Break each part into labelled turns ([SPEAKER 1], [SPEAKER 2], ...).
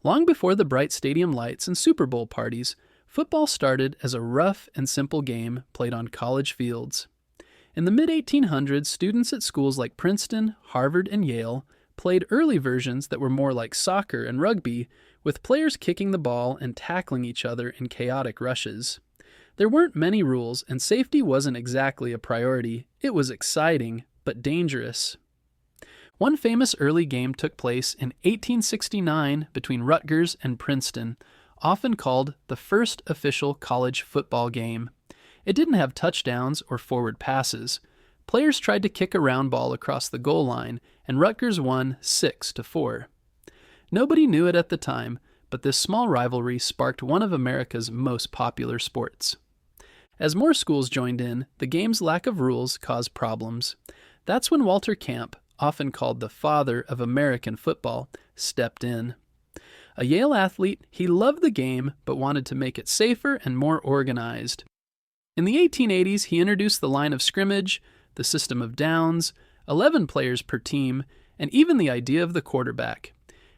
[SPEAKER 1] Long before the bright stadium lights and Super Bowl parties, football started as a rough and simple game played on college fields. In the mid-1800s, students at schools like Princeton, Harvard, and Yale played early versions that were more like soccer and rugby, with players kicking the ball and tackling each other in chaotic rushes. There weren't many rules, and safety wasn't exactly a priority. It was exciting, but dangerous. One famous early game took place in 1869 between Rutgers and Princeton, often called the first official college football game. It didn't have touchdowns or forward passes. Players tried to kick a round ball across the goal line, and Rutgers won 6-4. Nobody knew it at the time, but this small rivalry sparked one of America's most popular sports. As more schools joined in, the game's lack of rules caused problems. That's when Walter Camp, often called the father of American football, stepped in. A Yale athlete, he loved the game but wanted to make it safer and more organized. In the 1880s, he introduced the line of scrimmage, the system of downs, 11 players per team, and even the idea of the quarterback.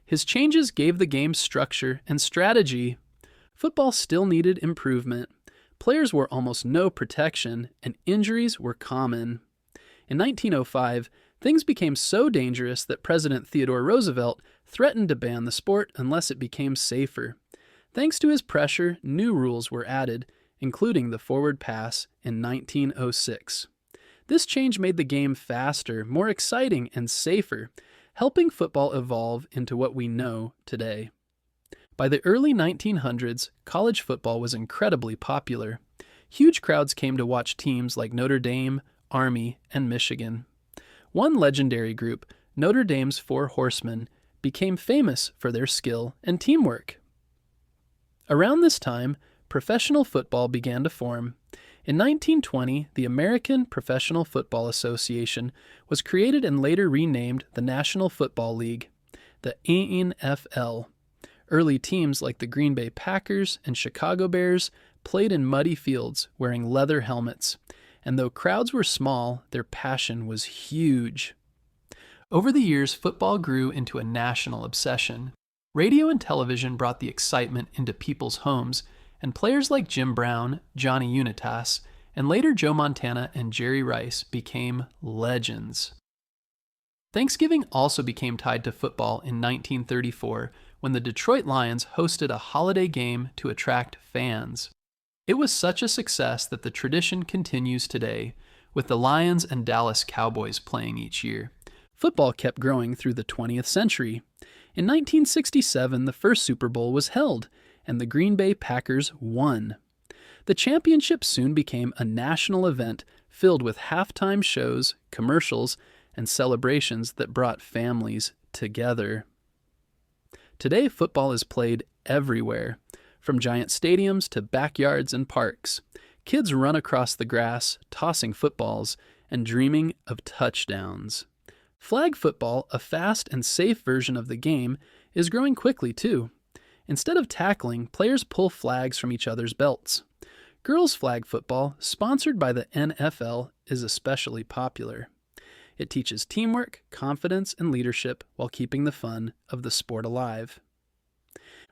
[SPEAKER 1] His changes gave the game structure and strategy. Football still needed improvement. Players wore almost no protection, and injuries were common. In 1905, things became so dangerous that President Theodore Roosevelt threatened to ban the sport unless it became safer. Thanks to his pressure, new rules were added, including the forward pass in 1906. This change made the game faster, more exciting, and safer, helping football evolve into what we know today. By the early 1900s, college football was incredibly popular. Huge crowds came to watch teams like Notre Dame, Army, and Michigan. One legendary group, Notre Dame's Four Horsemen, became famous for their skill and teamwork. Around this time, professional football began to form. In 1920, the American Professional Football Association was created and later renamed the National Football League, the NFL. Early teams like the Green Bay Packers and Chicago Bears played in muddy fields wearing leather helmets, and though crowds were small, their passion was huge. Over the years, football grew into a national obsession. Radio and television brought the excitement into people's homes, and players like Jim Brown, Johnny Unitas, and later Joe Montana and Jerry Rice became legends. Thanksgiving also became tied to football in 1934 when the Detroit Lions hosted a holiday game to attract fans. It was such a success that the tradition continues today, with the Lions and Dallas Cowboys playing each year. Football kept growing through the 20th century. In 1967, the first Super Bowl was held, and the Green Bay Packers won. The championship soon became a national event filled with halftime shows, commercials, and celebrations that brought families together. Today, football is played everywhere, from giant stadiums to backyards and parks. Kids run across the grass, tossing footballs, and dreaming of touchdowns. Flag football, a fast and safe version of the game, is growing quickly too. Instead of tackling, players pull flags from each other's belts. Girls' flag football, sponsored by the NFL, is especially popular. It teaches teamwork, confidence, and leadership while keeping the fun of the sport alive.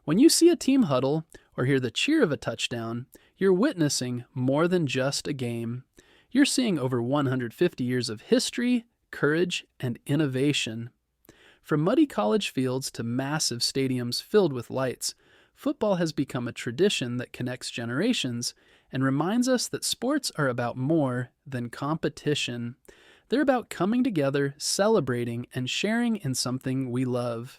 [SPEAKER 1] When you see a team huddle or hear the cheer of a touchdown, you're witnessing more than just a game. You're seeing over 150 years of history, courage, and innovation. From muddy college fields to massive stadiums filled with lights, football has become a tradition that connects generations and reminds us that sports are about more than competition. They're about coming together, celebrating, and sharing in something we love.